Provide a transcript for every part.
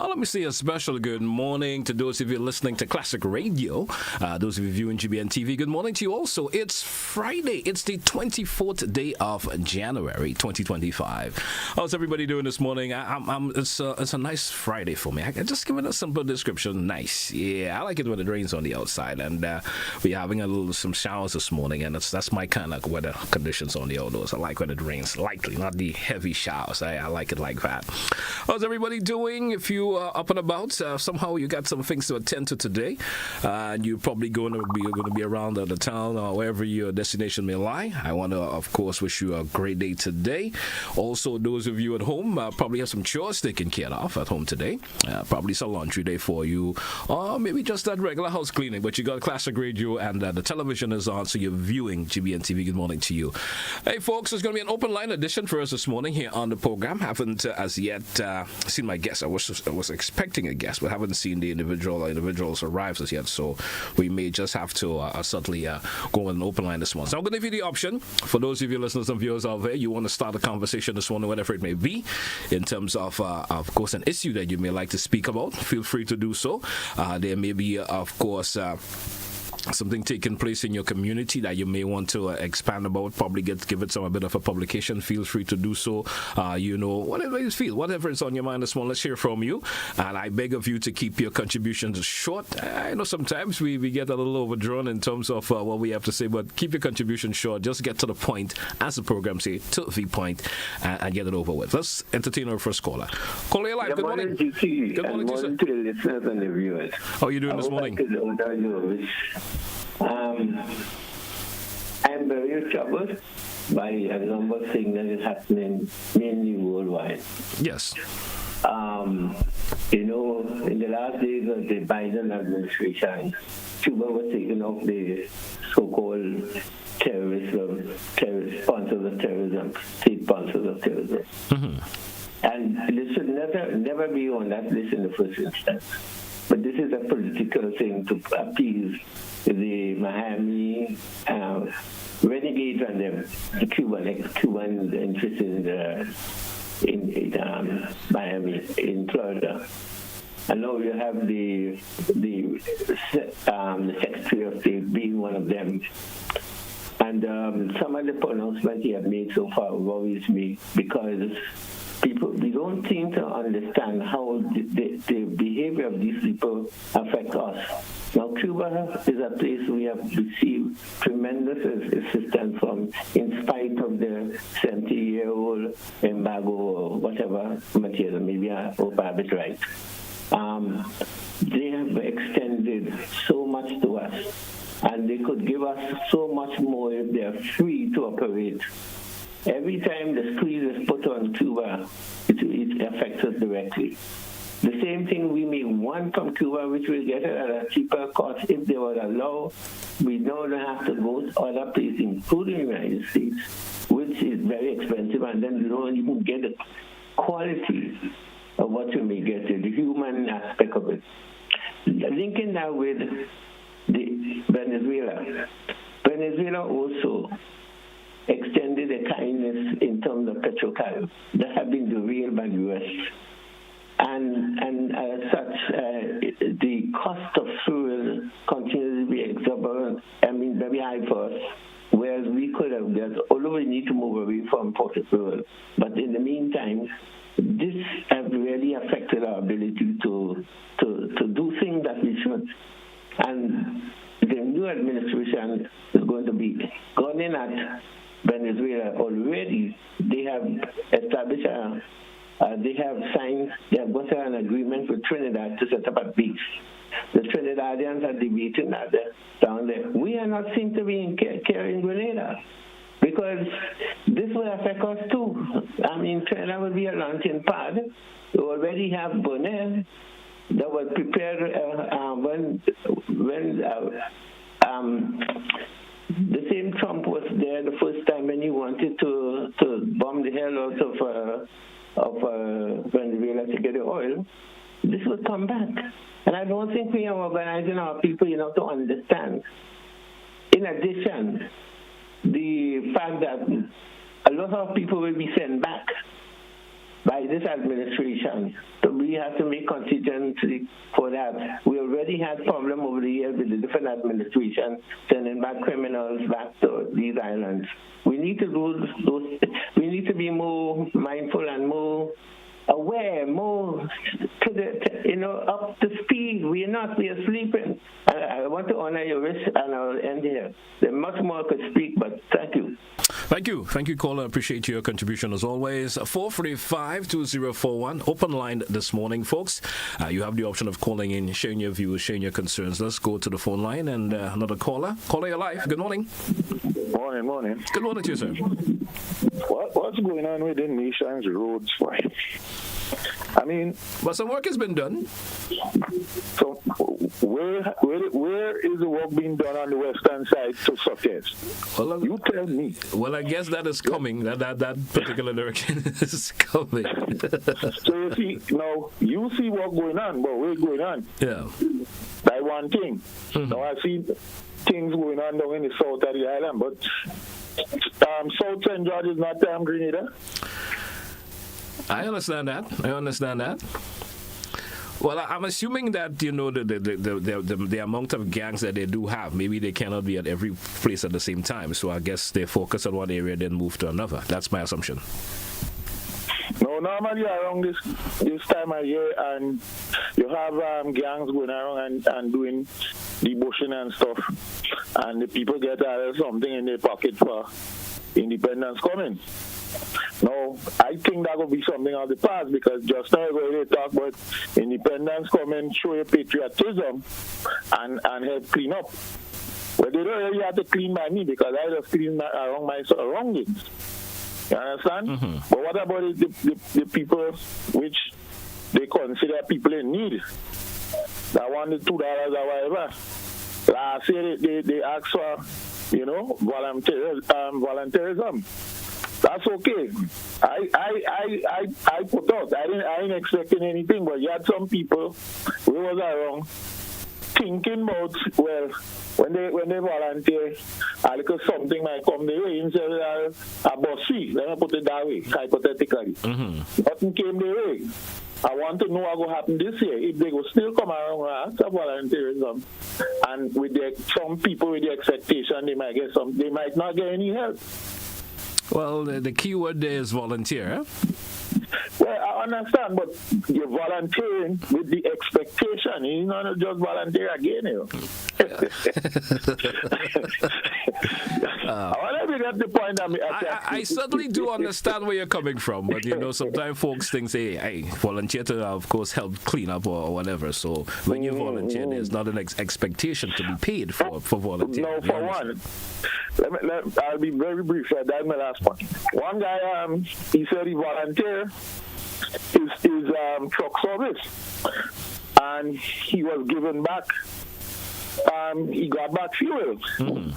Let me say a special good morning to those of you listening to Classic Radio. Those of you viewing GBN TV, good morning to you also. It's Friday. It's the 24th day of January 2025. How's everybody doing this morning? It's a nice Friday for me. I can just give it a simple description. Nice. Yeah, I like it when it rains on the outside. And we're having some showers this morning. And that's my kind of weather conditions on the outdoors. I like when it rains lightly, not the heavy showers. I like it like that. How's everybody doing? If you are up and about, somehow you got some things to attend to today, and you're probably going to be around the town or wherever your destination may lie. I want to, of course, wish you a great day today. Also, those of you at home probably have some chores taken care of at home today. Probably some laundry day for you, or maybe just that regular house cleaning. But you got Classic Radio and the television is on, so you're viewing GBN TV. Good morning to you. Hey, folks, there's going to be an open line edition for us this morning here on the program. Haven't as yet seen my guest. I was expecting a guest, but haven't seen the individuals arrive as yet. So we may just have to certainly go on an open line this morning. So I'm going to give you the option for those of you listeners and viewers out there. You want to start a conversation this morning, whatever it may be, in terms of course, an issue that you may like to speak about. Feel free to do so. There may be, of course, something taking place in your community that you may want to expand about, probably give it a bit of a publication. Feel free to do so. Whatever you feel, whatever is on your mind this morning, let's hear from you. And I beg of you to keep your contributions short. I know sometimes we get a little overdrawn in terms of what we have to say, but keep your contribution short. Just get to the point, as the program says, to the point, and get it over with. Let's entertain our first caller. Caller, live. Good morning. Good morning to the listeners and the viewers. How are you doing this morning? I'm very troubled by a number of things that is happening mainly worldwide. Yes. In the last days of the Biden administration, Cuba was taking off the so-called terrorist sponsors of terrorism, state sponsors of terrorism. Mm-hmm. And this should never be on that list in the first instance. But this is a political thing to appease the Miami renegades on them, the Cubans interested in Miami, in Florida. And now you have the Secretary of State being one of them. And some of the pronouncements he has made so far worries me because we don't seem to understand how the behavior of these people affect us. Now, Cuba is a place we have received tremendous assistance from, in spite of the 70-year-old embargo or whatever material, maybe I hope I have it right. They have extended so much to us, and they could give us so much more if they are free to operate. Every time the squeeze is put on Cuba, it affects us directly. The same thing we may want from Cuba, which will get it at a cheaper cost if they would allow. We don't have to go to other places, including the United States, which is very expensive, and then you don't even get the quality of what you may get, the human aspect of it. Linking that with Venezuela. Venezuela also extended a kindness in terms of petrochemicals that have been derailed by the U.S. And as such, the cost of fuel continues to be exorbitant, very high for us, whereas we could have just, although we need to move away from fossil fuel, but in the meantime, this has really affected our ability to do things that we should. And the new administration is going to be gunning at Venezuela already. They have established they have got an agreement with Trinidad to set up a base. The Trinidadians are debating that down there. We are not seen to be carrying Grenada because this will affect us too. Trinidad will be a launching pad. We already have Bonet that was prepared when the same Trump was there the first time when he wanted to bomb the hell out of Venezuela to get the oil. This will come back. And I don't think we are organizing our people enough to understand. In addition, the fact that a lot of people will be sent back by this administration. So we have to make contingency for that. We already had problem over the years with the different administrations sending back criminals back to these islands. We need to do those. We need to be more mindful and more aware, more to up to speed. We are sleeping. I want to honor your wish, and I'll end here. There's much more I could speak, but thank you. Thank you, caller. Appreciate your contribution as always. 435-2041, open line this morning, folks. You have the option of calling in, sharing your views, sharing your concerns. Let's go to the phone line and another caller. Caller, you're live. Good morning. Morning. Good morning to you, sir. What's going on with the nation's roads, boy? I mean, but some work has been done. So where is the work being done on the western side to Success? Well, you tell me. Well, I guess that is coming. That particular direction is coming. So you see, now you see what's going on, but what's going on? Yeah. That's one thing. Mm-hmm. Now I see things going on down in the south of the island, but South St. George is not Grenada. I understand that. Well, I'm assuming that, the amount of gangs that they do have, maybe they cannot be at every place at the same time. So I guess they focus on one area, then move to another. That's my assumption. No, normally around this time of year, and you have gangs going around and doing debushing and stuff, and the people get something in their pocket for independence coming. No, I think that will be something of the past, because just now they talk about independence coming, show your patriotism, and help clean up. Well, they don't really have to clean by me, because I just clean around my surroundings. You understand? Mm-hmm. But what about the people which they consider people in need? That want the $2 or whatever. Last year they asked for, volunteerism. That's okay. I put out. I ain't expecting anything, but you had some people who was around thinking about, well, when they volunteer, a little something might come their way instead of a bus fee. Let me put it that way, hypothetically. Mm-hmm. Nothing came their way. I want to know what will happen this year. If they will still come around after volunteerism, and with some people with the expectation they might get some, they might not get any help. Well, the key word there is volunteer. Well, I understand, but you're volunteering with the expectation. You're not just volunteer again, I want to get the point. I certainly do understand where you're coming from, but sometimes folks think, hey, volunteer to, of course, help clean up or whatever. So when you volunteer, there's not an expectation to be paid for volunteering. No, for one. I'll be very brief. That's my last point. One guy, he said he volunteered his truck service, and he was given back. He got back fuel. Mm-hmm.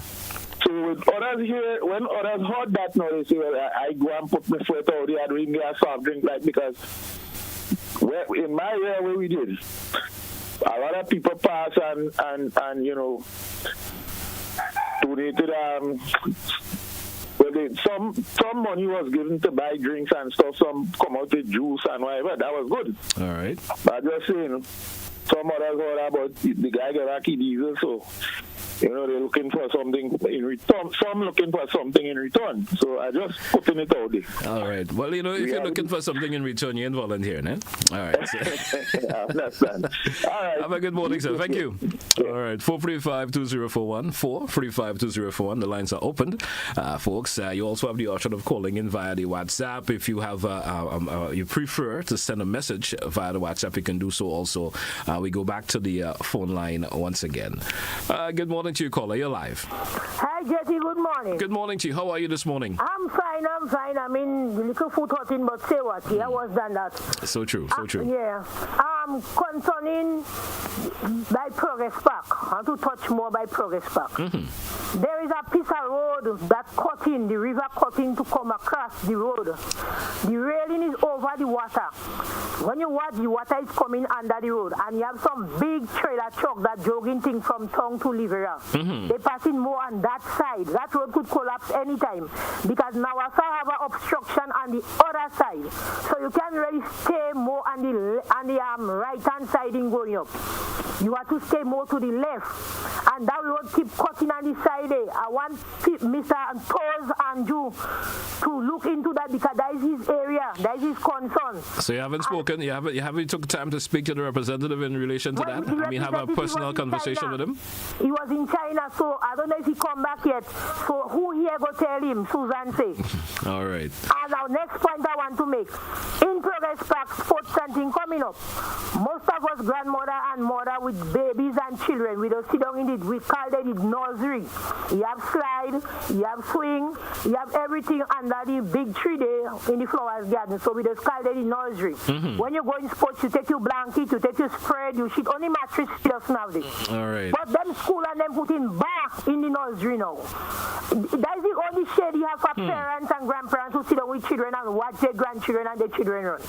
So with others here, when others heard that now, they say, well, I go and put my foot out there and drink a soft drink, because in my area where we did, a lot of people pass and donated some money was given to buy drinks and stuff, some come out with juice and whatever. That was good. All right. But I'm just saying, some others heard about the guy get Rocky diesel, so they're looking for something in return. Some looking for something in return. So I just putting it out there. All right. Well, if you're looking for something in return, you ain't volunteering, eh? All right. So. I understand. All right. Have a good morning, sir. Thank you. All right. 435-2041. 435-2041. The lines are opened, folks. You also have the option of calling in via the WhatsApp. If you have, you prefer to send a message via the WhatsApp, you can do so also. We go back to the phone line once again. Good morning to you, caller. You're live. Hi, Jetty. Good morning. Good morning to you. How are you this morning? I'm fine. I mean, the little food hurting, but say what? Yeah, was done that. So true. Yeah. concerning by Progress Park. I want to touch more by Progress Park. There is a piece of road that cutting, the river cutting to come across the road. The railing is over the water. When you watch, the water is coming under the road, and you have some big trailer truck that jogging thing from town to Livera. They're passing more on that side. That road could collapse anytime because now I have an obstruction on the other side. So you can't really stay more on the right-hand side in going up. You have to stay more to the left. And that road keep cutting on the side there. I want Mr. Toes and you to look into that because that is his area. That is his concern. So you haven't spoken, you haven't took time to speak to the representative in relation to that? I mean, have a personal conversation with him? He was in China, so I don't know if he come back yet. So who here go tell him, Susan say? All right. And our next point I want to make. In Progress Park, sports something coming up. Most of us grandmother and mother with babies and children, we don't sit down in it. We call it nursery. You have slide, you have swing, you have everything under the big tree there in the flowers garden. So we just call it nursery. When you go in sports, you take your blanket, you take your spread, you shit on the mattress just nowadays. All right. But them school and them put in bar in the nursery now. That is the only shade you have for parents and grandparents who sit down with children and watch their grandchildren and their children run.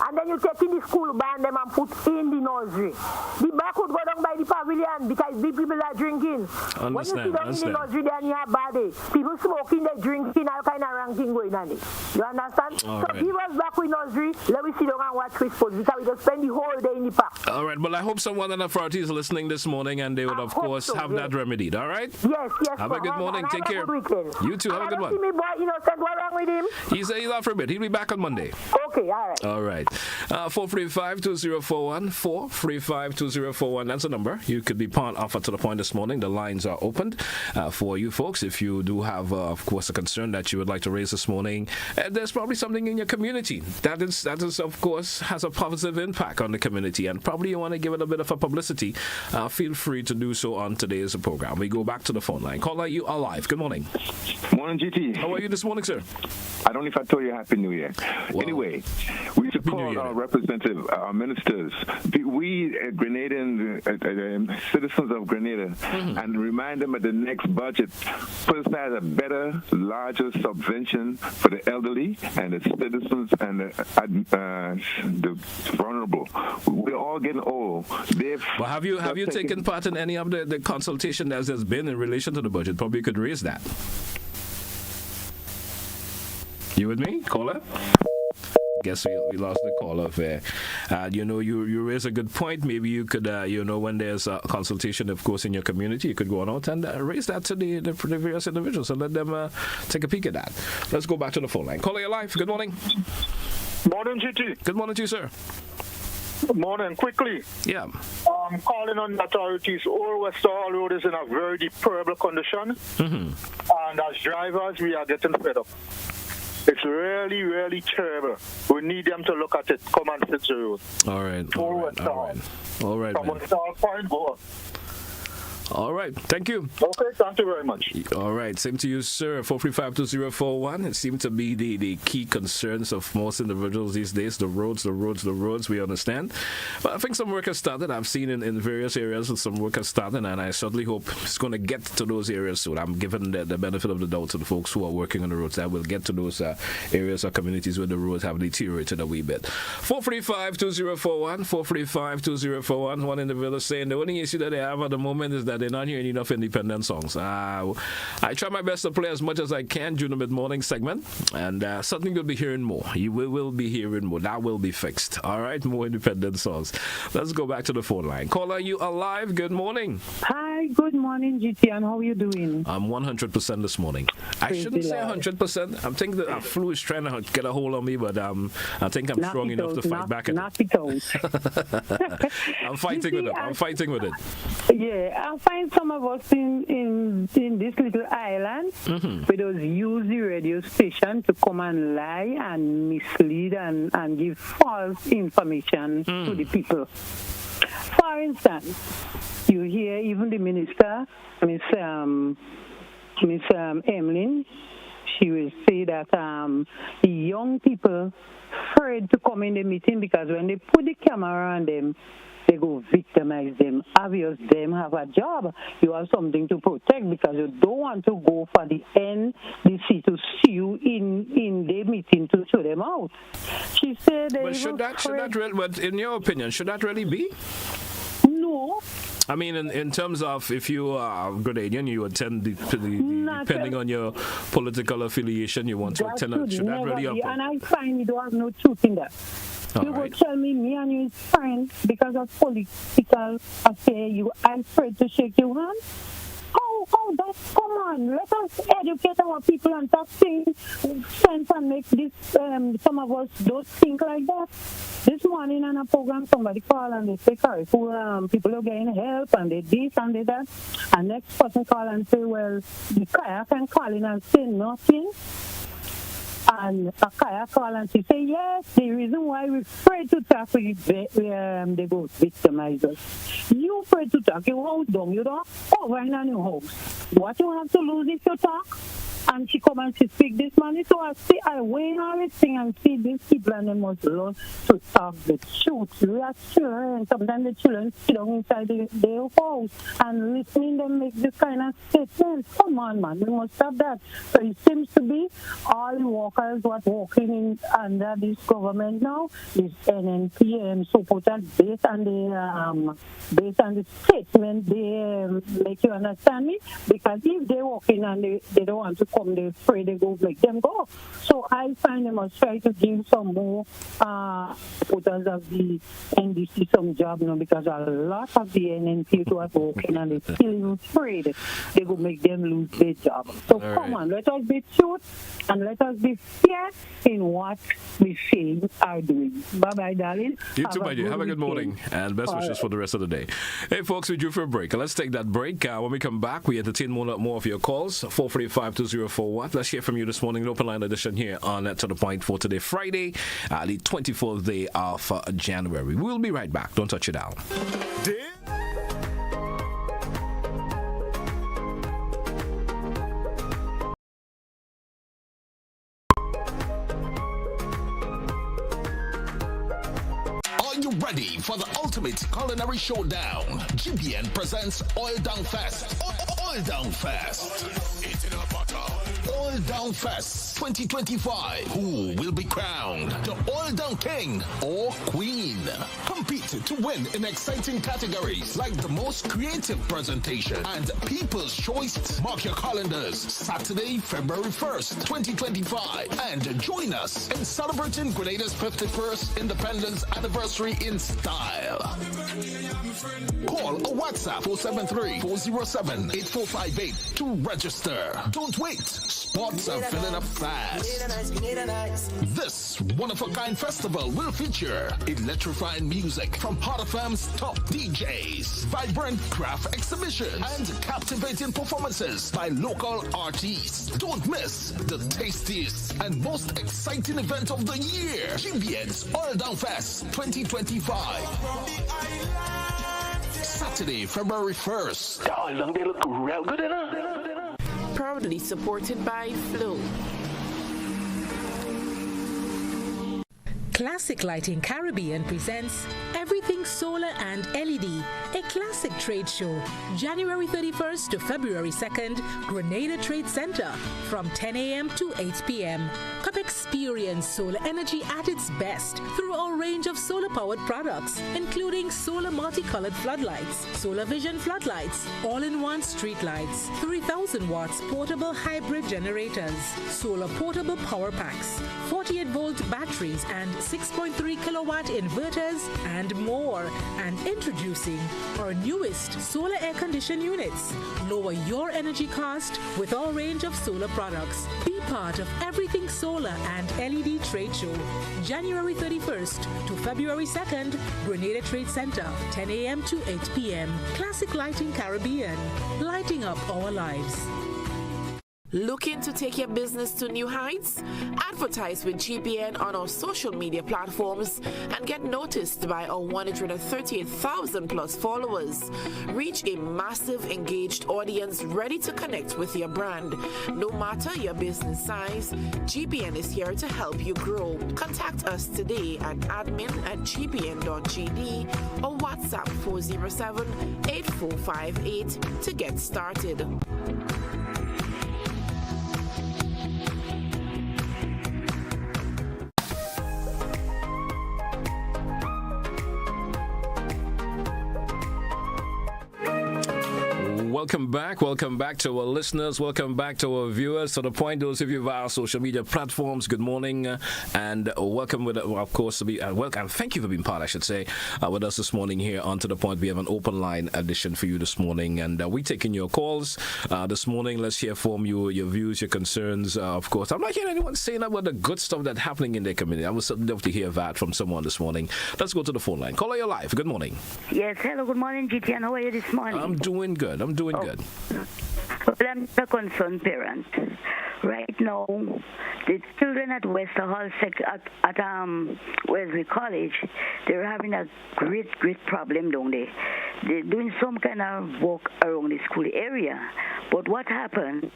And then you take in the school bar and them and put in the nursery. The bar could go down by the pavilion because big people are drinking. When you sit down in the nursery then you have bad day. People smoking, they drinking, all kind of ranking going on there. You understand? All so right. give us back with nursery, let me sit down and watch with sports because we just spend the whole day in the park. All right, well, I hope someone in the authorities is listening this morning and they would, of course, so, have that remedied, all right? Yes. Have a good morning. Take care. You too. Have a good one. See me boy innocent. What wrong with him? He's off for a bit. He'll be back on Monday. Okay, all right. All right. 435-2041. 435-2041. That's the number. You could be part of To The Point this morning. The lines are opened for you folks. If you do have, of course, a concern that you would like to raise this morning, there's probably something in your community that is, of course, has a positive impact on the community, and probably you want to give it a bit of a publicity. Feel free to do so on today's program. We go back to the phone line. Caller, you are live. Good morning. Morning, GT. How are you this morning, sir? I don't know if I told you Happy New Year. Well, anyway, we should call our representative, our ministers, we Grenadian citizens of Grenada, and remind them at the next budget, put aside a better, larger subvention for the elderly and the citizens and the vulnerable. We're all getting old. Well, have you taken part in any of the consultation that has been in relation to the budget? Probably you could raise that. You with me, caller? Guess we lost the caller there. You raise a good point. Maybe you could, when there's a consultation, of course, in your community, you could go on out and raise that to the various individuals and let them take a peek at that. Let's go back to the phone line. Caller, you're live. Good morning. Morning, GT. Good morning to you, sir. Good morning. Quickly. Yeah. Calling on the authorities. Old West Hall Road is in a very deplorable condition. And as drivers, we are getting fed up. It's really, really terrible. We need them to look at it. Come and fix the road. All right. All right. From a start point, go on. All right. Thank you. Okay, thank you very much. All right. Same to you, sir. 435-2041. It seems to be the key concerns of most individuals these days. The roads. We understand. But I think some work has started. I've seen in various areas some work has started, and I certainly hope it's going to get to those areas soon. I'm giving the benefit of the doubt to the folks who are working on the roads that will get to those areas or communities where the roads have deteriorated a wee bit. 435-2041. 435-2041. One individual is saying the only issue that they have at the moment is that they're not hearing enough independent songs. I try my best to play as much as I can during the mid-morning segment, and certainly you'll be hearing more. You will be hearing more. That will be fixed. All right, more independent songs. Let's go back to the phone line. Caller, you are live. Good morning. Hi, good morning, GT, and how are you doing? I'm 100% this morning. I shouldn't say 100%. I'm thinking that flu is trying to get a hold of me, but I think I'm strong enough to fight back. Knock it out. I'm fighting with it. I'm fighting with it. Yeah, I find some of us in this little island, we just use the radio station to come and lie and mislead and give false information to the people. For instance, you hear even the minister, Miss Emlyn, she will say that the young people afraid to come in the meeting because when they put the camera on them, they go victimize them. Obvious them have a job. You have something to protect because you don't want to go for the NDC to see you in the meeting to show them out. She said, but should that really, but in your opinion, should that really be? No. I mean, in terms of if you are Grenadian, you attend depending on your political affiliation, you want to attend. Should that really happen? And I find you don't have no truth in that. You would tell me and you is friends because of political affair. I'm afraid to shake your hand. Oh, that's come on. Let us educate our people and stop saying sense and make this. Some of us don't think like that. This morning on a program, somebody called and they say, people are getting help and they this and they that. And next person call and say, well, the kayak can call in and say nothing. And a kayak call and she say, yes, the reason why we're afraid to talk, they go victimize us. You afraid to talk, you house down, you don't over in a new house. What you have to lose if you talk? And she come and she speak this morning, so I weigh everything and see these people and they must learn to talk the truth. We are children, sometimes the children sit down inside their house and listening them make this kind of statements. Come on, man, we must stop that. So it seems to be all the workers what working under this government now is NNPM supported based on the statement they make you understand me, because if they're working and they don't want to come, they're afraid they go make them go. So I find they must try to give some more supporters of the NDC some job now, because a lot of the NNP who are working and they're still afraid they will make them lose their job. So come on, let us be truth and let us be fair in what we say are doing. Bye-bye, darling. You too, my dear. Have a good morning and best wishes for the rest of the day. Hey, folks, we're due for a break. Let's take that break. When we come back, we entertain more of your calls. 435-2041. Let's hear from you this morning. Open line edition here on To The Point for today, Friday, the 24th day of January. We'll be right back. Don't touch it down. Ready for the ultimate culinary showdown. GBN presents Oil Down Fest. Oil Down Fest. Oil Down Fest 2025. Who will be crowned the Oil Down King or Queen? Compete to win in exciting categories like the most creative presentation and People's Choice. Mark your calendars. Saturday, February 1st, 2025. And join us in celebrating Grenada's 51st Independence Anniversary in style. Call or WhatsApp 473-407-8458 to register. Don't wait. Spots are filling up fast. This one-of-a-kind festival will feature electrifying music from Hot FM's top DJs, vibrant craft exhibition, and captivating performances by local artists. Don't miss the tastiest and most exciting event of the year, GBN's Oil Down Fest 2025. Saturday, February 1st. Oh, they look real good, Proudly supported by Flow. Classic Lighting Caribbean presents Everything Solar and LED, a classic trade show, January 31st to February 2nd, Grenada Trade Center, from 10 a.m. to 8 p.m. Come experience solar energy at its best through a range of solar-powered products, including solar multicolored floodlights, solar vision floodlights, all-in-one street lights, 3,000 watts portable hybrid generators, solar portable power packs, 48-volt batteries, and 6.3 kilowatt inverters, and more. And introducing our newest solar air condition units. Lower your energy cost with our range of solar products. Be part of Everything Solar and LED Trade Show, January 31st to February 2nd, Grenada Trade Center, 10 a.m. to 8 p.m. Classic Lighting Caribbean, lighting up our lives. Looking to take your business to new heights? Advertise with GBN on our social media platforms and get noticed by our 138,000 plus followers. Reach a massive engaged audience ready to connect with your brand. No matter your business size, GBN is here to help you grow. Contact us today at admin@gbn.gd or WhatsApp 407-8458 to get started. Welcome back to our listeners. Welcome back to our viewers. To the point, those of you via our social media platforms, good morning and welcome with, of course, to be welcome. Thank you for being part, I should say, with us this morning here on To The Point. We have an open line edition for you this morning, and we're taking your calls this morning. Let's hear from you, your views, your concerns. Of course, I'm not hearing anyone saying about the good stuff that's happening in their community. I would certainly love to hear that from someone this morning. Let's go to the phone line. Caller, you're live. Good morning. Yes, hello, good morning, GT. And how are you this morning? I'm doing good. Good. Well, I'm a concerned parent. Right now, the children at Wester Hall at Wesley College, they're having a great problem down there. They're doing some kind of work around the school area. But what happened?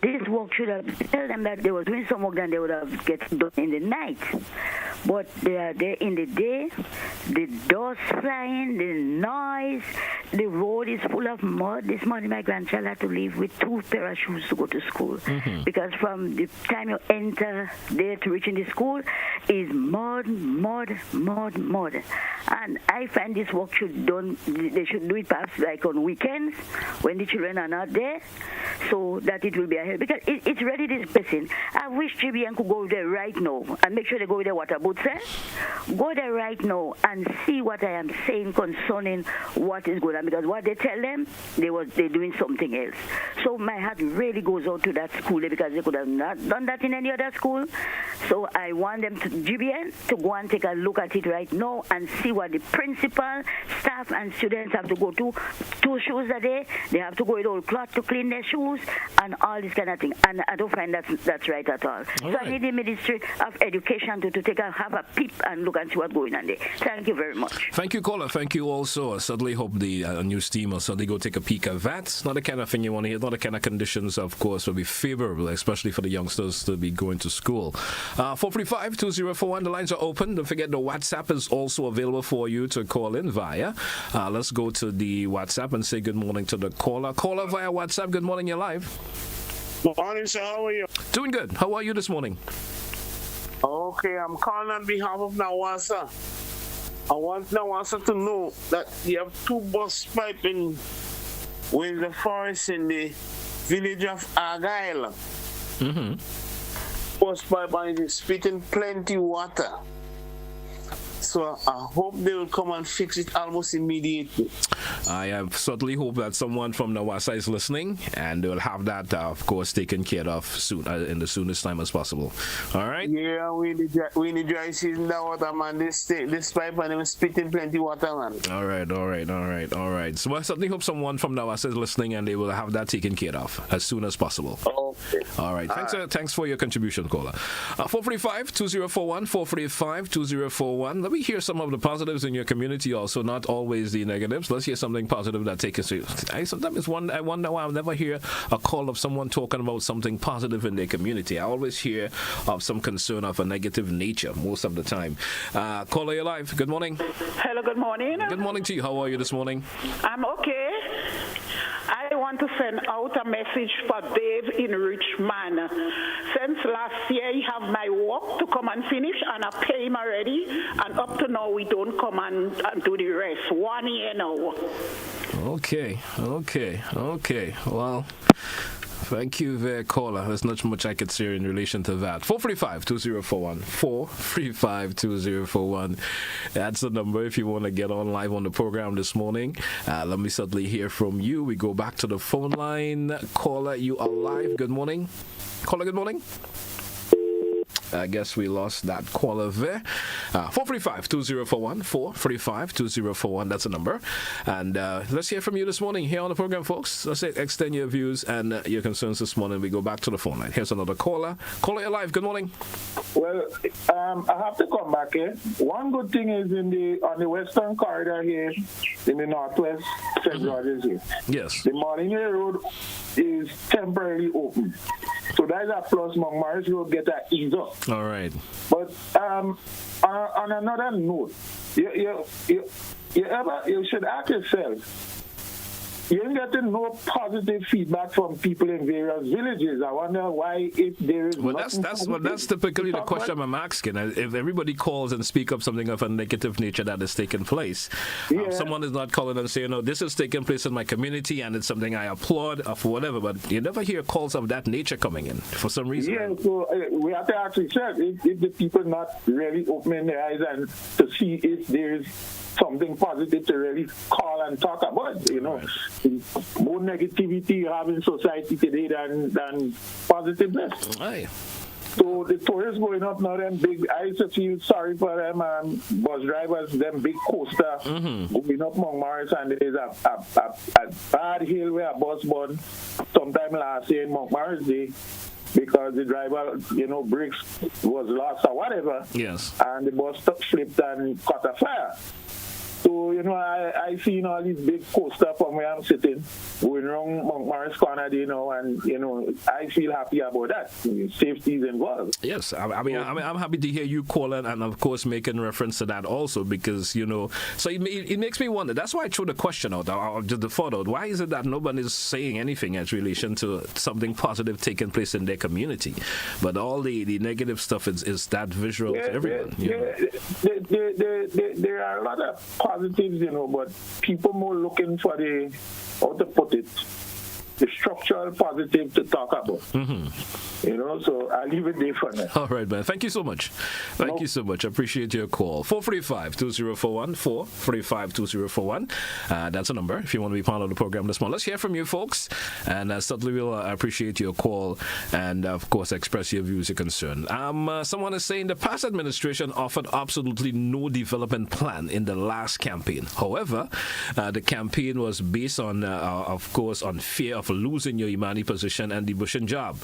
This work should have tell them that they were doing some work and they would have get done in the night. But they are there in the day, the dust flying, the noise, the road is full of mud. This morning my grandchild had to leave with 2 pair of shoes to go to school. Because from the time you enter there to reach in the school is mud. And I find this work they should do it perhaps like on weekends when the children are not there, so that it will be ahead. Because it's really distressing. I wish GBN could go there right now and make sure they go with their water boots. Go there right now and see what I am saying concerning what is going on. Because what they tell them, they're doing something else. So my heart really goes out to that school because they could have not done that in any other school. So I want them to GBN to go and take a look at it right now and see what the principal, staff, and students have to go to. 2 shoes a day. They have to go with old cloth to clean their shoes and all this kind of thing. And I don't find that's right at all. So I need the Ministry of Education to have a peep and look and see what's going on there. Thank you very much. Thank you, caller. Thank you also. I certainly hope the news team will certainly go take a peek at that. It's not the kind of thing you want to hear. Not the kind of conditions, of course, will be favorable, especially for the youngsters to be going to school. 435-2041. The lines are open. Don't forget the WhatsApp is also available for you to call in via. Let's go to the WhatsApp and say good morning to the caller. Caller via WhatsApp. Good morning. You're live. Good morning, sir. How are you? Doing good. How are you this morning? Okay, I'm calling on behalf of Nawasa. I want Nawasa to know that you have 2 bus piping with the forest in the village of Argyle. Bus pipe and it is spitting plenty water. So I hope they will come and fix it almost immediately. I certainly hope that someone from Nawasa is listening and they'll have that, of course, taken care of soon, in the soonest time as possible. All right? Yeah, we need dry season that water, man. This pipe and them spitting plenty water, man. All right. So I certainly hope someone from Nawasa is listening and they will have that taken care of as soon as possible. Okay. All right. Thanks for your contribution, caller. 435-2041, 435-2041. Let me hear some of the positives in your community also, not always the negatives. Let's hear something positive that takes us. I wonder why I'll never hear a call of someone talking about something positive in their community. I always hear of some concern of a negative nature most of the time. Caller, you're live. Good morning. Hello, good morning. Good morning to you. How are you this morning? I'm okay. I want to send out a message for Dave in Richmond. Since last year, he have my work to come and finish, and I pay him already. And up to now, we don't come and do the rest. 1 year now. Okay. Well, thank you there, caller. There's not much I could say in relation to that. 435-2041. 435-2041. That's the number if you want to get on live on the program this morning. Let me certainly hear from you. We go back to the phone line. Caller, you are live. Good morning. Caller, good morning. I guess we lost that caller there. 435-2041, 435-2041, that's the number. And let's hear from you this morning here on the program, folks. Let's extend your views and your concerns this morning. We go back to the phone line. Here's another caller. Caller, you're live. Good morning. Well, I have to come back here. One good thing is on the western corridor here, in the northwest, St. George's here. Yes. The Molyneux Road is temporarily open. So that is a plus. Montmorris Road get that ease up. All right. But on another note, you should ask yourself, you ain't getting no positive feedback from people in various villages. I wonder why, if there is. Well, that's typically the question I'm asking. If everybody calls and speak up something of a negative nature that is taking place, someone is not calling and saying, "No, this is taking place in my community and it's something I applaud," or for whatever. But you never hear calls of that nature coming in for some reason. Yeah, so we have to actually check if the people not really opening their eyes and to see if there's something positive to really call and talk about. You know, more negativity you have in society today than positiveness. Aye. So the tourists going up now, them big, I used to feel sorry for them bus drivers, them big coaster going up Montmorris, and there's a bad hill where a bus burned sometime last year in Montmorris Day, because the driver, brakes was lost or whatever. Yes. And the bus flipped and caught a fire. So, I seen all these big coasters from where I'm sitting, going around Montmorris Corner, and, I feel happy about that. Safety is involved. Yes, I'm happy to hear you calling and, of course, making reference to that also because, so it makes me wonder. That's why I threw the question out, or just the thought out. Why is it that nobody's saying anything in relation to something positive taking place in their community? But all the negative stuff is that visual to everyone. There are a lot of positives, but people more looking for how to put it, the structural positive to talk about. So I'll leave it there for now. All right, man. Thank you so much. Thank you so much. I appreciate your call. 435-2041, 435-2041. That's a number if you want to be part of the program this morning. Let's hear from you, folks. And certainly we'll appreciate your call and, of course, express your views and concern. Someone is saying the past administration offered absolutely no development plan in the last campaign. However, the campaign was based on, of course, on fear of losing your Imani position and the Bushin job.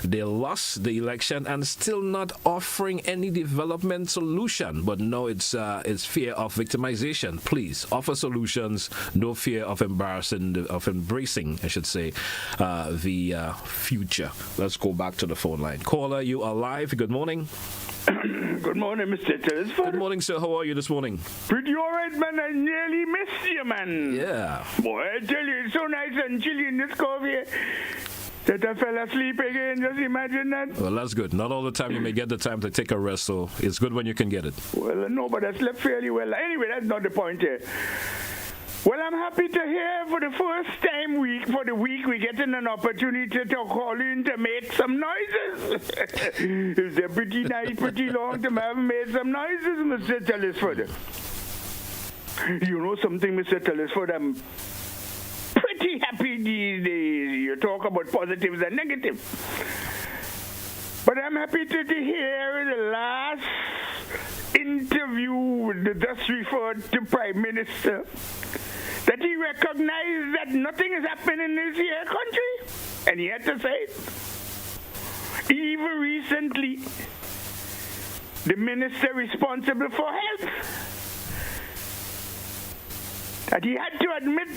They lost the election and still not offering any development solution. But no, it's fear of victimization. Please offer solutions. No fear of embracing, I should say, the future. Let's go back to the phone line. Caller, you are live. Good morning. Good morning, Mr. Telesford. Good morning, sir. How are you this morning? Pretty all right, man. I nearly missed you, man. Yeah. Boy, I tell you, it's so nice and chilly in this cove here that I fell asleep again. Just imagine that. Well, that's good. Not all the time you may get the time to take a rest, so it's good when you can get it. Well, no, but I slept fairly well. Anyway, that's not the point here. Well, I'm happy to hear for the first time for the week we're getting an opportunity to call in to make some noises. It's a pretty nice, pretty long time I haven't made some noises, Mr. Telesford. You know something, Mr. Telesford, I'm pretty happy these days. You talk about positives and negatives. But I'm happy to hear the last interview with the just referred to Prime Minister that he recognized that nothing is happening in this here country. And he had to say it. Even recently, the minister responsible for health, that he had to admit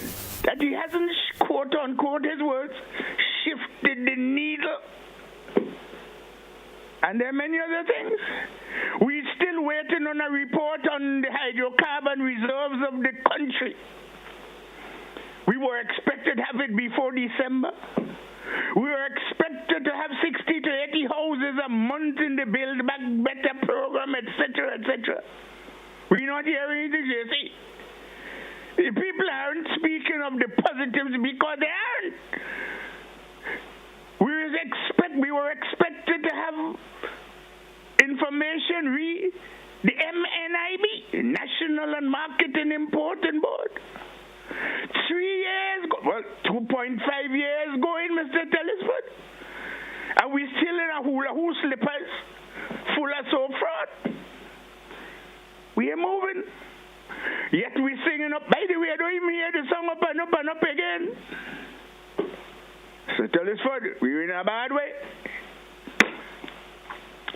that he hasn't, quote unquote, his words, shifted the needle. And there are many other things. We're still waiting on a report on the hydrocarbon reserves of the country. We were expected to have it before December. We were expected to have 60 to 80 houses a month in the Build Back Better program, etc., etc. We're not hearing anything, you see. The people aren't speaking of the positives because they aren't. We were expected to have information the MNIB, National and Marketing Importing Board. 3 years, 2.5 years going, Mr. Telesford. And we're still in a hula hoop slippers, full of soap fraud. We are moving. Yet we singing up. By the way, I don't even hear the song up and up and up again. So Telesford, we're in a bad way.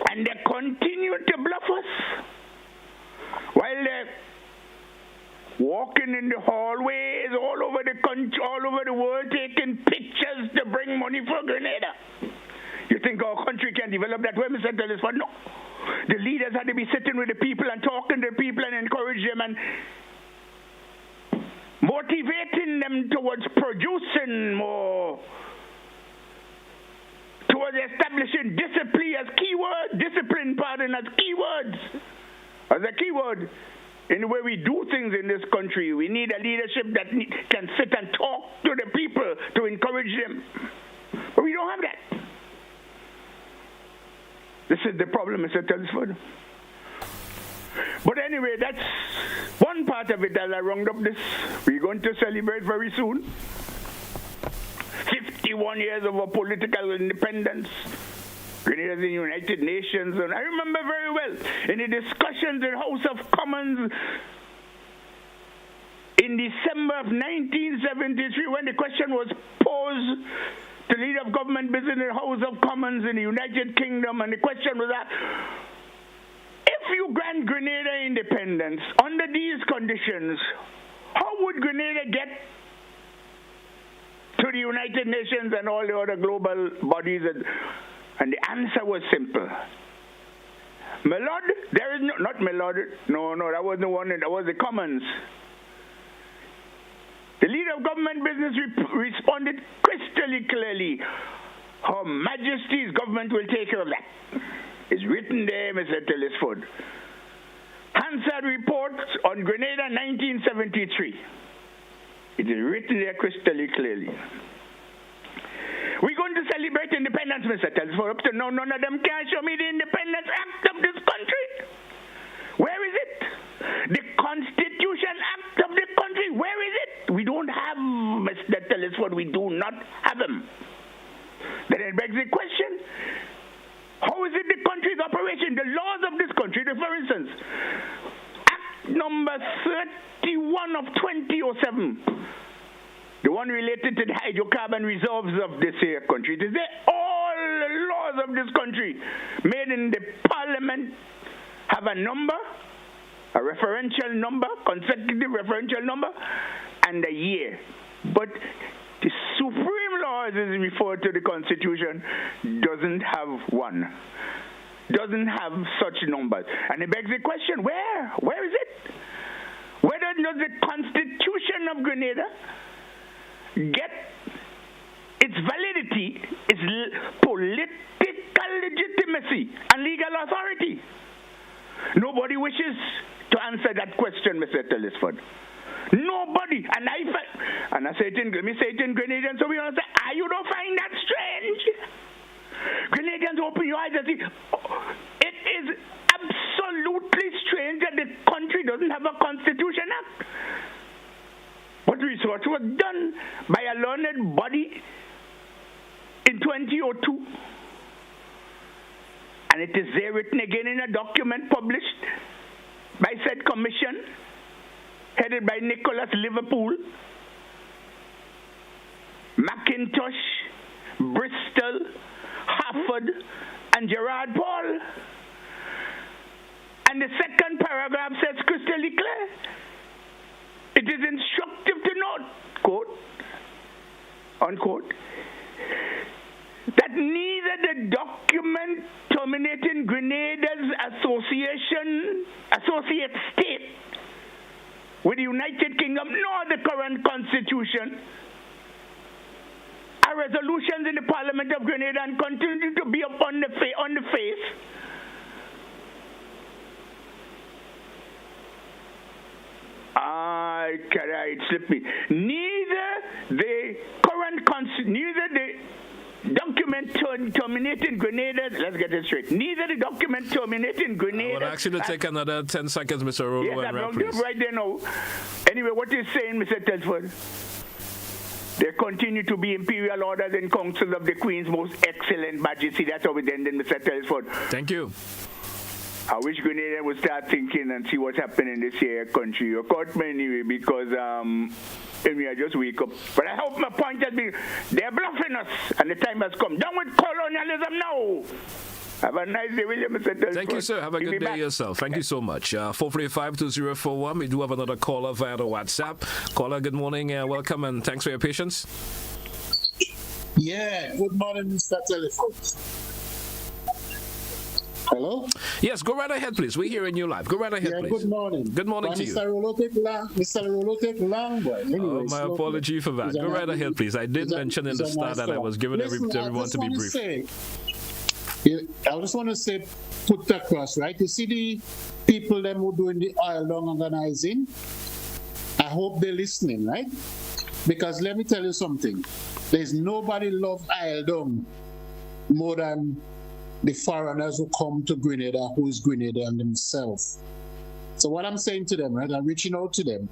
And they continue to bluff us while they're walking in the hallways all over the country, all over the world, taking pictures to bring money for Grenada. You think our country can develop that way, Mr. Telesford? No. The leaders had to be sitting with the people and talking to the people and encourage them and motivating them towards producing more, towards establishing discipline as keyword, discipline, pardon, as keywords, as a keyword in the way we do things in this country. We need a leadership that can sit and talk to the people to encourage them. But we don't have that. This is the problem, Mr. Telesford. But anyway, that's one part of it as I round up this. We're going to celebrate very soon 51 years of our political independence. Grenada is in the United Nations, and I remember very well in the discussions in the House of Commons in December of 1973 when the question was posed to leader of government business in the House of Commons in the United Kingdom, and the question was that if you grant Grenada independence under these conditions, how would Grenada get to the United Nations and all the other global bodies? And the answer was simple. Melod, there is no, not Melod, no, that was the one, that was the Commons. The leader of government business responded crystal clearly. Her Majesty's government will take care of that. It's written there, Mr. Telesford. Hansard reports on Grenada 1973. It is written there crystal clearly. We're going to celebrate independence, Mr. Telesford. Up to now, none of them can show me the Independence Act of this country. Where is it? The Constitution Act of the country, where is it? We don't have, Mr. Telesford, we do not have them. Then it begs the question, how is it the country's operation, the laws of this country? For instance, Act number 31 of 2007, the one related to the hydrocarbon reserves of this here country. It is there all the laws of this country made in the parliament have a number, a referential number, consecutive referential number, and a year. But the supreme law, as is referred to the Constitution, doesn't have one. Doesn't have such numbers. And it begs the question, where is it? Whether does the Constitution of Grenada get its validity, its political legitimacy and legal authority? Nobody wishes to answer that question, Mr. Telesford. Nobody. And I say it in Grenadian, so we all say, you don't find that strange? Grenadians, open your eyes and see. It is absolutely strange that the country doesn't have a Constitution Act. But research was done by a learned body in 2002. And it is there written again in a document published by said commission, headed by Nicholas Liverpool, McIntosh, Bristol, Harford, and Gerard Paul. And the second paragraph says crystal clear. It is instructive to note, quote, unquote, that neither the document terminating Grenada's associate state with the United Kingdom nor the current constitution are resolutions in the Parliament of Grenada and continue to be upon the face it slipped me. Neither the document terminating Grenada, let's get it straight. Neither the document terminating Grenada. I would actually take another 10 seconds, Mr. Rolo. Yes, I'm right there now. Anyway, what is saying, Mr. Telford? They continue to be imperial orders and councils of the Queen's most excellent majesty. That's how we end, Mr. Telesford. Thank you. I wish Grenada would start thinking and see what's happening in this here country. You caught me anyway because I just wake up. But I hope my point has been, they're bluffing us and the time has come. Down with colonialism now. Have a nice day, William. Thank you, sir. Have a good day yourself. Thank you so much. 435-2041. We do have another caller via the WhatsApp. Caller, good morning. Welcome and thanks for your patience. Yeah, good morning, Mr. Telesford. Hello? Yes, go right ahead, please. We're hearing you live. Go right ahead, please. Good morning. Good morning to you. Mr. Rolo take long, boy. Anyway, my apology for that. Go right ahead, please. I did mention in the start that I was giving everyone to be brief. I just want to say, put across, right? You see the people them who doing the oil down organizing? I hope they're listening, right? Because let me tell you something. There's nobody love oil down more than the foreigners who come to Grenada, who is Grenadian themselves. So what I'm saying to them, right? I'm reaching out to them.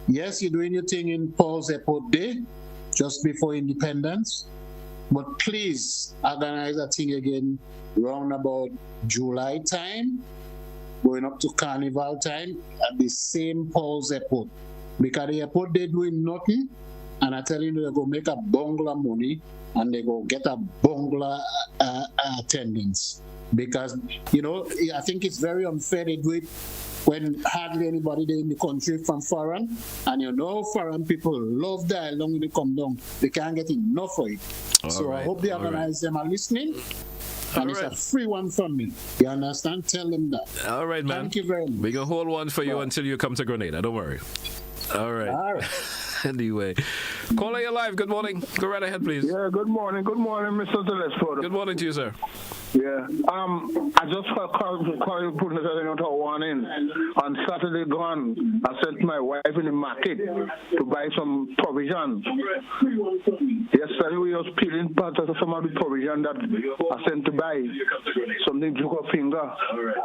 Yes, you're doing your thing in Paul's Airport Day, just before independence. But please organize a thing again round about July time, going up to Carnival time at the same Paul's Airport. Because the airport, they're doing nothing, and I tell you, they're going to make a bungalow money and they go get a bungalow attendance. Because, I think it's very unfair they do it when hardly anybody there in the country from foreign, and foreign people love that long when they come down. They can't get enough of it. I hope they organize them are listening. And it's a free one from me. You understand? Tell them that. All right, man. Thank you very much. We're going to hold one for you until you come to Grenada. Don't worry. All right. Anyway, caller, you're live. Good morning. Go right ahead, please. Yeah, good morning. Good morning, Mr. Telesford. Good morning to you, sir. Yeah. I just called put a warning. On Saturday gone, I sent my wife in the market to buy some provision. Yesterday we was peeling part of some of the provision that I sent to buy. Something took a finger.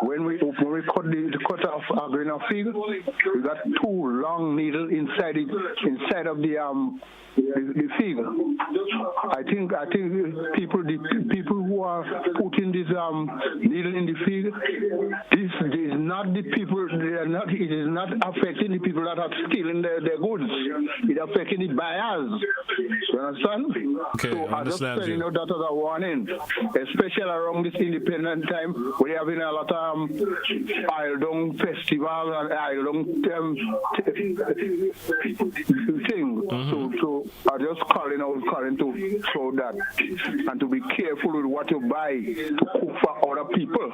When we cut off a grain of fig, we got two long needles inside of the fig. I think the people who are putting this needle in the fig, this is not the people. It is not affecting the people that are stealing their goods. It affecting the buyers. You understand? Okay, so I just understand telling you that as a warning, especially around this independent time, we're having a lot of Isle festival and Isle thing. So I just calling to show that and to be careful with what you buy to cook for other people.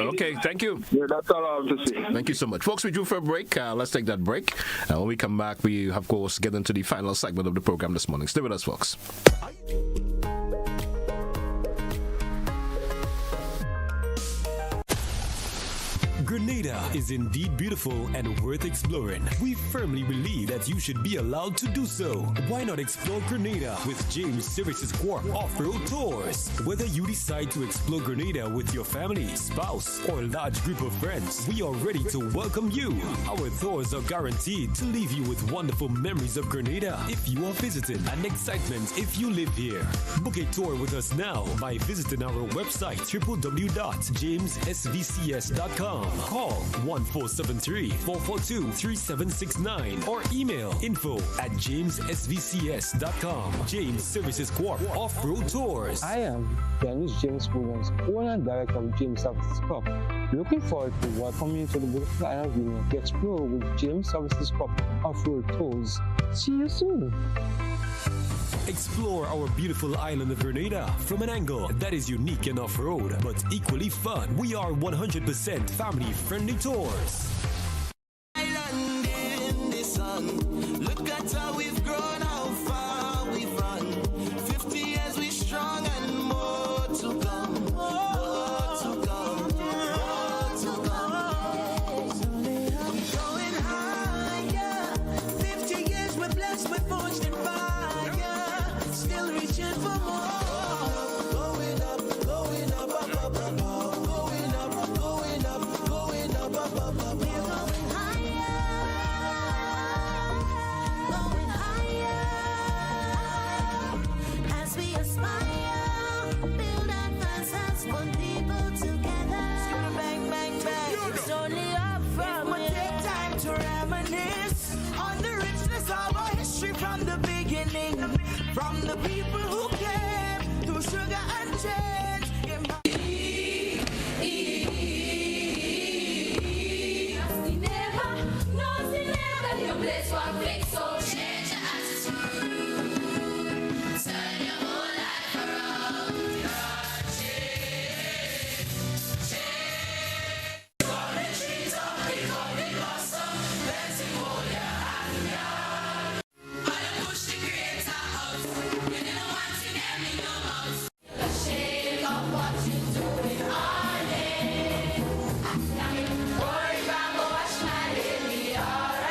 Okay, thank you. Yeah, that's all I have to say. Thank you so much. Folks, we due for a break. Let's take that break. When we come back, we, of course, get into the final segment of the program this morning. Stay with us, folks. Grenada is indeed beautiful and worth exploring. We firmly believe that you should be allowed to do so. Why not explore Grenada with James Services Corp Off-Road Tours? Whether you decide to explore Grenada with your family, spouse, or large group of friends, we are ready to welcome you. Our tours are guaranteed to leave you with wonderful memories of Grenada if you are visiting and excitement if you live here. Book a tour with us now by visiting our website www.jamessvcs.com. Call 1473-442-3769 or email info@jamessvcs.com. James Services Corp Off-Road Tours. I am Dennis James Williams, owner and director of James Services Corp. Looking forward to welcoming you to the beautiful island of Grenada to explore with James Services Corp Off-Road Tours. See you soon. Explore our beautiful island of Grenada from an angle that is unique and off-road, but equally fun. We are 100% family-friendly tours. Island in the sun. Look at how we've grown, how far we've run. 50 years we strong and more to come. More to come. More to come. We're going higher. 50 years we're blessed, we're forged in fire. Still reaching for more. Going up, going up, up, up, up, up. Going up, going up, going up, up, up, up, up. the people who came through sugar and change. Your place one fix, so change your attitude. Turn your whole life around. Change. All the trees up, pick up the blossom. Let's hold your hand down. How you push the creator out. You didn't want to get me no mouth. Ashamed of what you're doing, honey. Now you worry about go wash my head, be alright.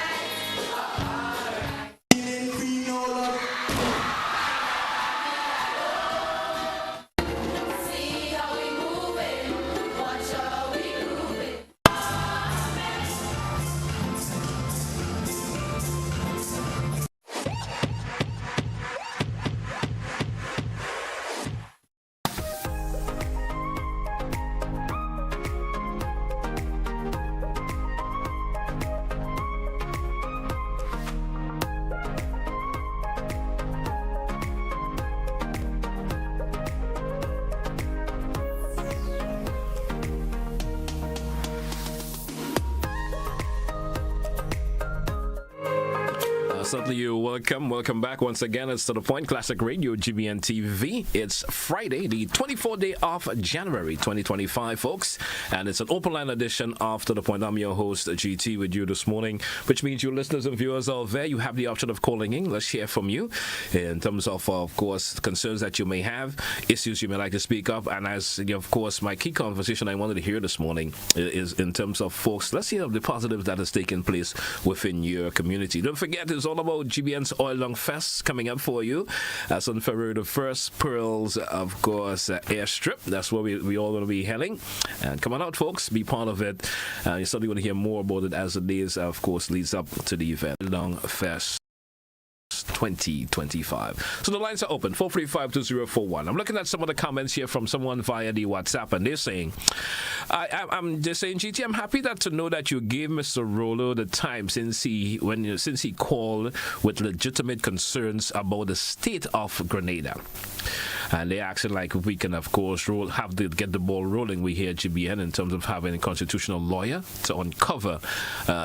See how we moving, watch how we grooving. Certainly you're welcome. Welcome back once again. It's To The Point, Classic Radio, GBN TV. It's Friday, the 24th day of January 2025, folks. And it's an open line edition of To The Point. I'm your host, GT, with you this morning, which means you listeners and viewers out there, you have the option of calling in. Let's hear from you in terms of course, concerns that you may have, issues you may like to speak up. And as, of course, my key conversation I wanted to hear this morning is in terms of, folks, let's hear the positives that has taken place within your community. Don't forget, it's all about GBN's Oil Long Fest coming up for you. That's on February the 1st. Pearls, of course, Airstrip. That's where we all going to be heading. And come on out, folks. Be part of it. You're certainly going to hear more about it as the days, of course, leads up to the event. Long Fest 2025. So the lines are open, 435-2041. I'm looking at some of the comments here from someone via the WhatsApp, and they're saying, I'm just saying, GT, I'm happy to know that you gave Mr. Rollo the time since he called with legitimate concerns about the state of Grenada. And they're asking like if we can, of course, get the ball rolling. We here at GBN in terms of having a constitutional lawyer to uncover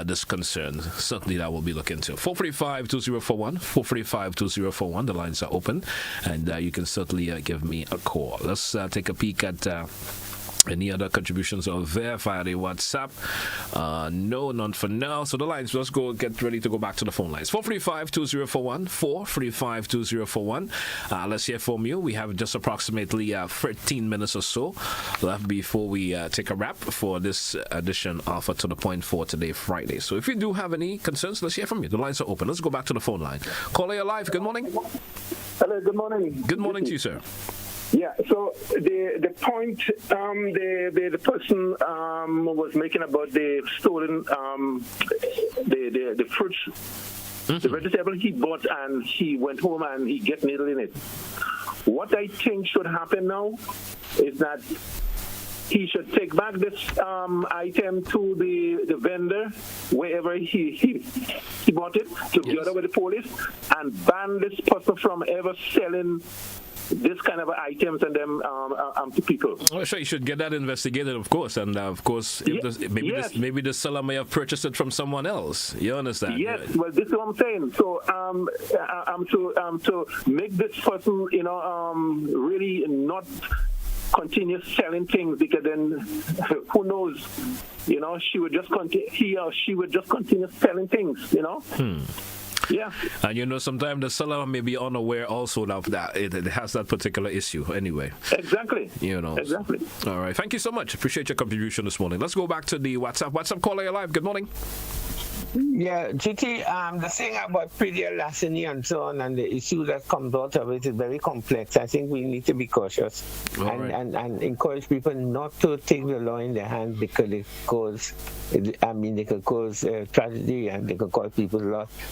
this concern. Certainly that will be looked into. 435-2041, 435-2041. The lines are open, and you can certainly give me a call. Let's take a peek at any other contributions over there via the WhatsApp. No, none for now. So the lines, let's get ready to go back to the phone lines. 435-2041, 435-2041. Let's hear from you. We have just approximately 13 minutes or so left before we take a wrap for this edition of To The Point for today, Friday. So if you do have any concerns, let's hear from you. The lines are open. Let's go back to the phone line. Caller, you're live. Good morning. Hello, good morning. Good morning to you, sir. Yeah, so the point the person was making about the stolen the fruits, the vegetable he bought, and he went home and he get needle in it. What I think should happen now is that he should take back this item to the vendor wherever he bought it, together with the police, and ban this person from ever selling this kind of items and them to people. Well, sure, you should get that investigated, of course, and of course, maybe the seller may have purchased it from someone else. You understand? Yes. Well, this is what I'm saying. So, to make this person, really not continue selling things, because then who knows? She would just he or she would just continue selling things. Yeah. And sometimes the seller may be unaware also of that. It has that particular issue anyway. Exactly. Exactly. All right. Thank you so much. Appreciate your contribution this morning. Let's go back to the WhatsApp. WhatsApp caller, you're live. Good morning. Yeah, GT, the thing about pre-deal larceny and so on, and the issue that comes out of it is very complex. I think we need to be cautious and encourage people not to take the law in their hands, because they could cause tragedy, and they could cause people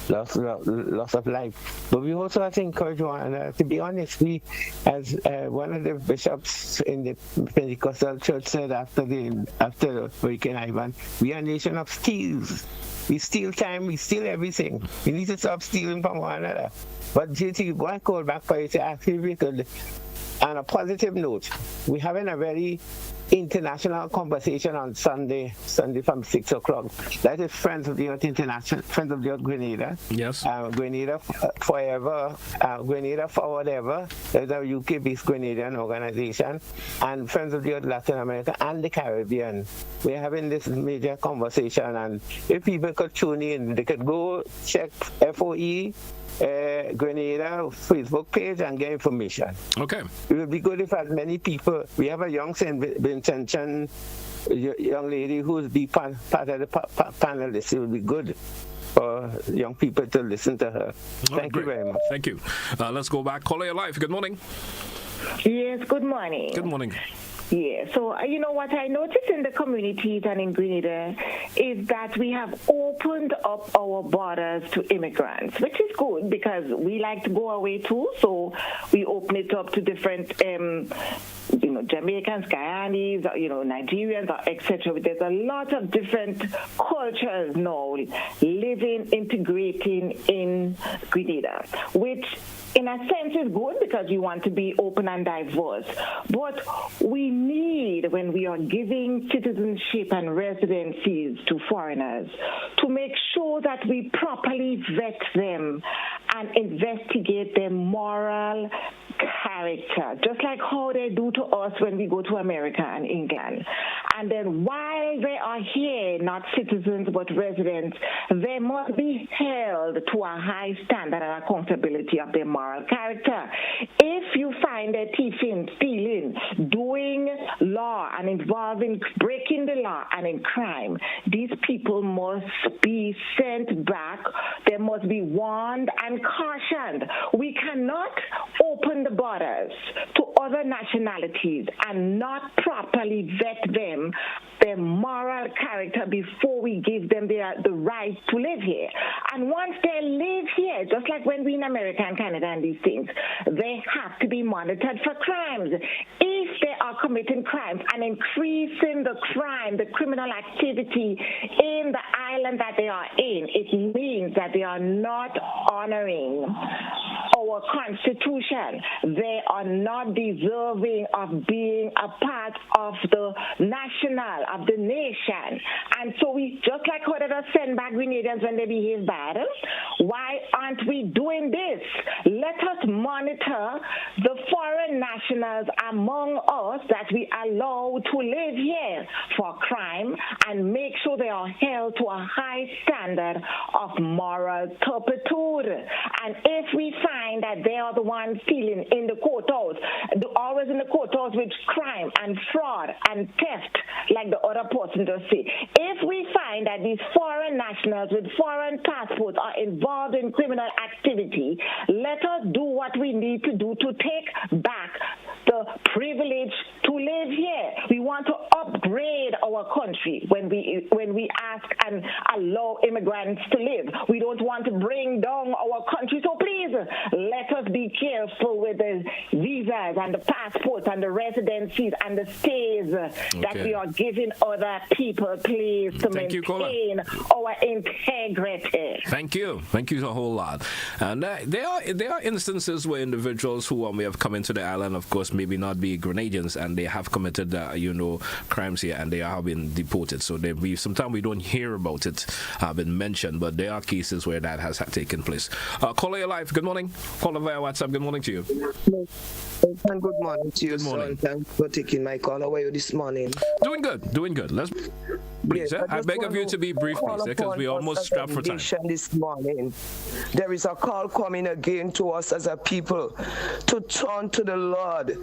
loss of life. But we also have to encourage one, to be honest, we, as one of the bishops in the Pentecostal church said after Hurricane Ivan, we are a nation of steels. We steal time, we steal everything. We need to stop stealing from one another. But JT, one call back for you to ask if we could, on a positive note, we're having a very international conversation on Sunday from 6 o'clock. That is Friends of the Earth International, Friends of the Earth Grenada. Yes. Grenada Forever, Grenada for Whatever. There's a UK-based Grenadian organization, and Friends of the Earth Latin America and the Caribbean. We're having this major conversation, and if people could tune in, they could go check FOE Grenada Facebook page and get information. Okay. It would be good if as many people. We have a young St. Vincentian young lady who's be part of the panelists. It would be good for young people to listen to her. Thank you very much. Thank you. Let's go back. Caller Live. Good morning. Yes, good morning. Good morning. Yeah, so you know what I noticed in the communities and in Grenada is that we have opened up our borders to immigrants, which is good because we like to go away too, so we open it up to different Jamaicans, Guyanese, Nigerians, etc. There's a lot of different cultures now living, integrating in Grenada, which in a sense is good because you want to be open and diverse. But we need, when we are giving citizenship and residencies to foreigners, to make sure that we properly vet them and investigate their moral character, just like how they do to us when we go to America and England. And then while they are here, not citizens but residents, they must be held to a high standard and accountability of their moral character. If you find a thieving, stealing, doing law and involving breaking the law and in crime, these people must be sent back. They must be warned and cautioned. We cannot open the borders to other nationalities and not properly vet them, their moral character, before we give them the right to live here. And once they live here, just like when we're in America and Canada and these things, they have to be monitored for crimes. If they are committing crimes and increasing the crime, the criminal activity in the island that they are in, it means that they are not honoring our Constitution. They are not deserving of being a part of the of the nation. And so we, just like how they send back Grenadians when they behave bad, why aren't we doing this? Let us monitor the foreign nationals among us that we allow to live here for crime and make sure they are held to a high standard of moral turpitude. And if we find that they are the ones stealing in the courthouse, always in the courthouse with crime and fraud and theft, like the other person just said, if we find that these foreign nationals with foreign passports are involved in criminal activity, let us do what we need to do to take back the privilege to live here. We want to upgrade our country when we ask and allow immigrants to live. We don't want to bring down our country. So please, let us be careful with the visas and the passports and the residencies and the stays that we are giving other people, please, to maintain our integrity. Thank you a whole lot. And there are instances where individuals who may have come into the island, of course, maybe not be Grenadians, and they have committed crimes here, and they have been deported. So sometimes we don't hear about it been mentioned, but there are cases where that has taken place. Caller your life. Good morning. Caller via WhatsApp. Good morning to you. And good morning to you. Good morning. Thanks for taking my call. How are you this morning? Doing good. Let's please. Yes, I beg of you to be brief, please, because we almost strapped for time. This morning, there is a call coming again to us as a people to turn to the Lord.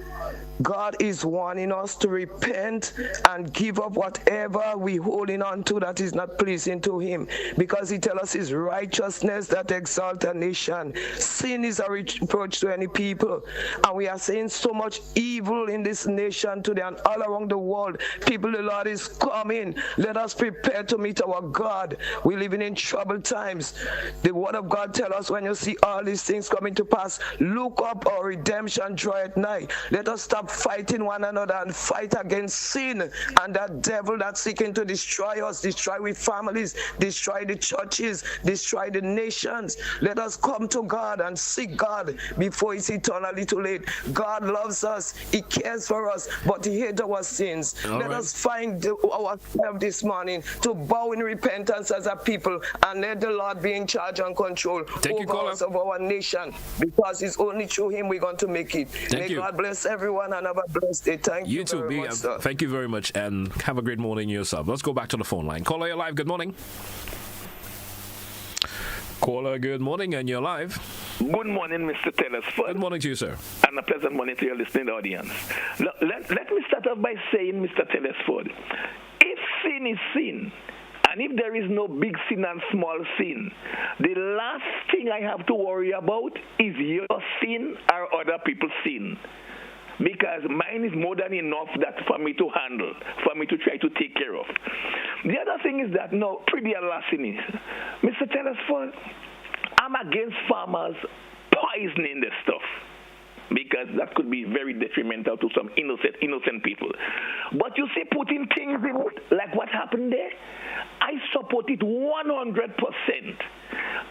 God is warning us to repent and give up whatever we holding on to that is not pleasing to Him, because He tells us His righteousness that exalts a nation. Sin is a reproach to any people, and we are seeing so much evil in this nation today and all around the world. People, the Lord is coming. Let let us prepare to meet our God. We're living in troubled times. The word of God tells us when you see all these things coming to pass, look up, our redemption draweth nigh. Let us stop fighting one another and fight against sin and that devil that's seeking to destroy us, destroy we families, destroy the churches, destroy the nations. Let us come to God and seek God before it's eternally too late. God loves us, He cares for us, but He hates our sins. Let us find ourselves this morning to bow in repentance as a people and let the Lord be in charge and control over us, of our nation, because it's only through Him we're going to make it. May God bless everyone and have a blessed day. Thank you very much, sir. Thank you very much, and have a great morning yourself. Let's go back to the phone line. Caller, you're live. Good morning. Caller, good morning, and you're live. Good morning, Mr. Telesford. Good morning to you, sir. And a pleasant morning to your listening audience. Let me start off by saying, Mr. Telesford, if sin is sin, and if there is no big sin and small sin, the last thing I have to worry about is your sin or other people's sin. Because mine is more than enough that for me to handle, for me to try to take care of. The other thing is that, no, pretty larceny. Mr. Telesford, I'm against farmers poisoning the stuff, because that could be very detrimental to some innocent people. But you see, putting things in it, like what happened there, I support it 100%.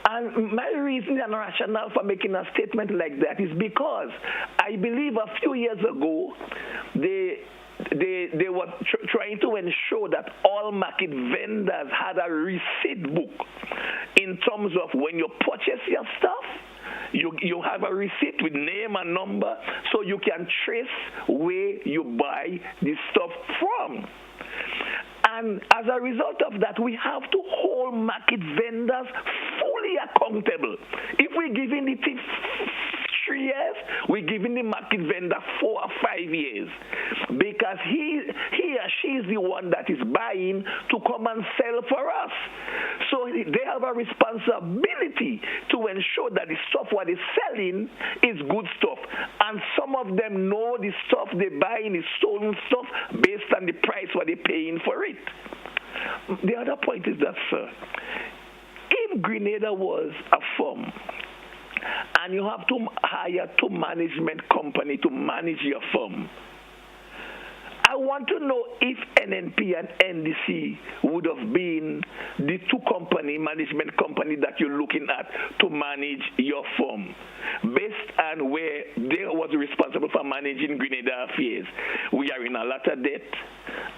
And my reason and rationale for making a statement like that is because I believe a few years ago, they were trying to ensure that all market vendors had a receipt book in terms of when you purchase your stuff. You have a receipt with name and number, so you can trace where you buy the stuff from. And as a result of that, we have to hold market vendors fully accountable. If we're giving the thief 3 years, we're giving the market vendor 4 or 5 years, because he or she is the one that is buying to come and sell for us. So they have a responsibility to ensure that the stuff what they're selling is good stuff. And some of them know the stuff they're buying is stolen stuff based on the price what they're paying for it. The other point is that, sir, if Grenada was a firm, and you have to hire 2 management company to manage your firm, I want to know if NNP and NDC would have been the 2 management company that you're looking at to manage your firm, based on where they was responsible for managing Grenada affairs. We are in a lot of debt,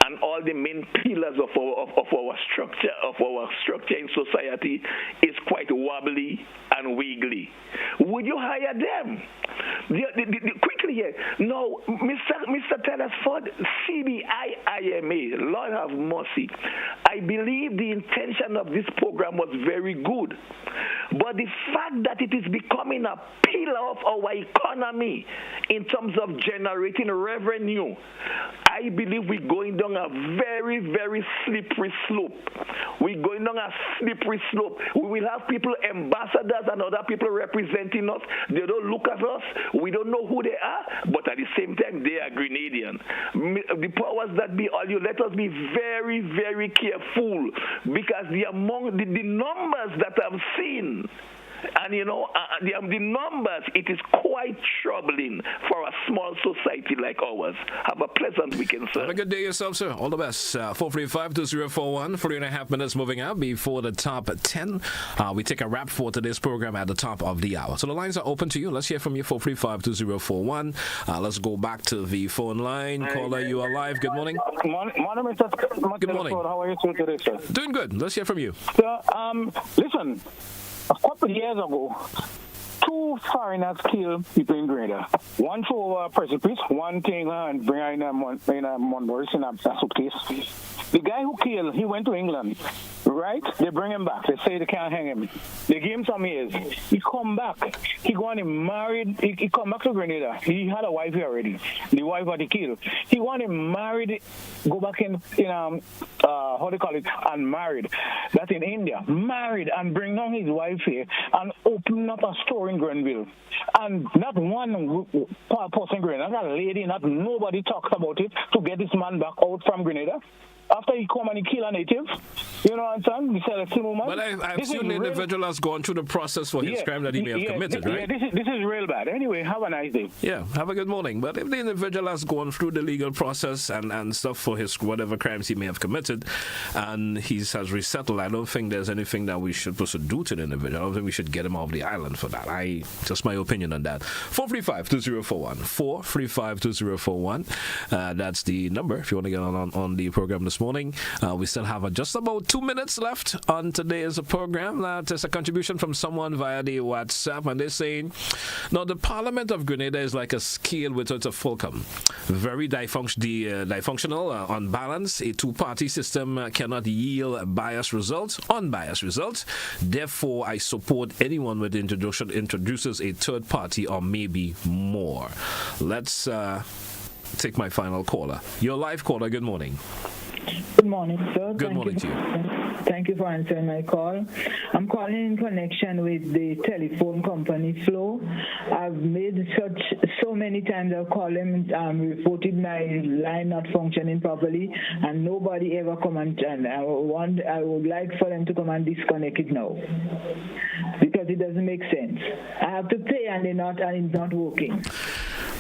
and all the main pillars of our structure in society is quite wobbly and wiggly. Would you hire them? Quickly here. No, Mr. Telesford, CBI IMA, Lord have mercy. I believe the intention of this program was very good. But the fact that it is becoming a pillar of our economy in terms of generating revenue, I believe we're going down a very, very slippery slope. We're going down a slippery slope. We will have people, ambassadors and other people representing us. They don't look at us. We don't know who they are, but at the same time, they are Grenadian. The powers that be, all you, let us be very, very careful, because the numbers that I've seen, and the numbers, it is quite troubling for a small society like ours. Have a pleasant weekend, sir. Have a good day yourself, sir. All the best. 435-2041, 3.5 minutes moving out before the top 10. We take a wrap for today's program at the top of the hour. So the lines are open to you. Let's hear from you, 435-2041. Let's go back to the phone line. Caller, you are live. Good morning. Good morning. How are you today, sir? Doing good. Let's hear from you. Sir, listen. A couple of years ago, 2 foreigners killed people in Grenada. One for precipice, one thing and bring in a Monboris in a suitcase. The guy who killed, he went to England, right? They bring him back. They say they can't hang him. They give him some years. He come back. He go and married. He come back to Grenada. He had a wife here already. The wife that he killed. He want him married. Go back in how they call it, and married. That's in India. Married and bring down his wife here and open up a store in Grenville. And not one person in Grenada, not a lady, not nobody talks about it to get this man back out from Grenada. after he come and he kill a native. You know what I'm saying? We sell a single man. But I've seen the individual has gone through the process for his crime that he may have committed, right? Yeah, this is real bad. Anyway, have a nice day. Yeah, have a good morning. But if the individual has gone through the legal process and stuff for his whatever crimes he may have committed, and he has resettled, I don't think there's anything that we should supposed to do to the individual. I don't think we should get him off the island for that. Just my opinion on that. 435-2041. 435-2041. That's the number if you want to get on the program this morning. We still have just about 2 minutes left on today's program. That is a contribution from someone via the WhatsApp, and they're saying, now the Parliament of Grenada is like a scale without a fulcrum. Very dysfunctional, unbalanced. A two-party system cannot yield unbiased results. Therefore, I support anyone with introduces a third party or maybe more. Let's take my final caller. Your live caller, good morning. Good morning, sir. Good morning to you. Thank you for answering my call. I'm calling in connection with the telephone company Flow. I've made so many times I've called them and reported my line not functioning properly, and nobody ever come and I would like for them to come and disconnect it now because it doesn't make sense. I have to pay and it's not working.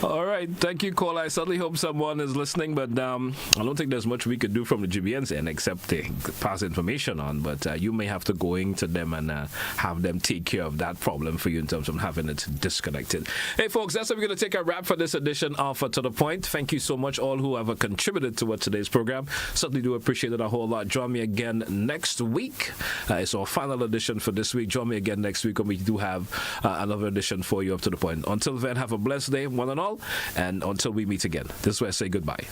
All right. Thank you, caller. I certainly hope someone is listening, but I don't think there's much we could do from the GBN's end except pass information on. But you may have to go into them and have them take care of that problem for you in terms of having it disconnected. Hey, folks, that's how we're going to take a wrap for this edition of To The Point. Thank you so much, all who have contributed to today's program. Certainly do appreciate it a whole lot. Join me again next week. It's our final edition for this week. Join me again next week when we do have another edition for you of To The Point. Until then, have a blessed day, one and all. And until we meet again, this is where I say goodbye.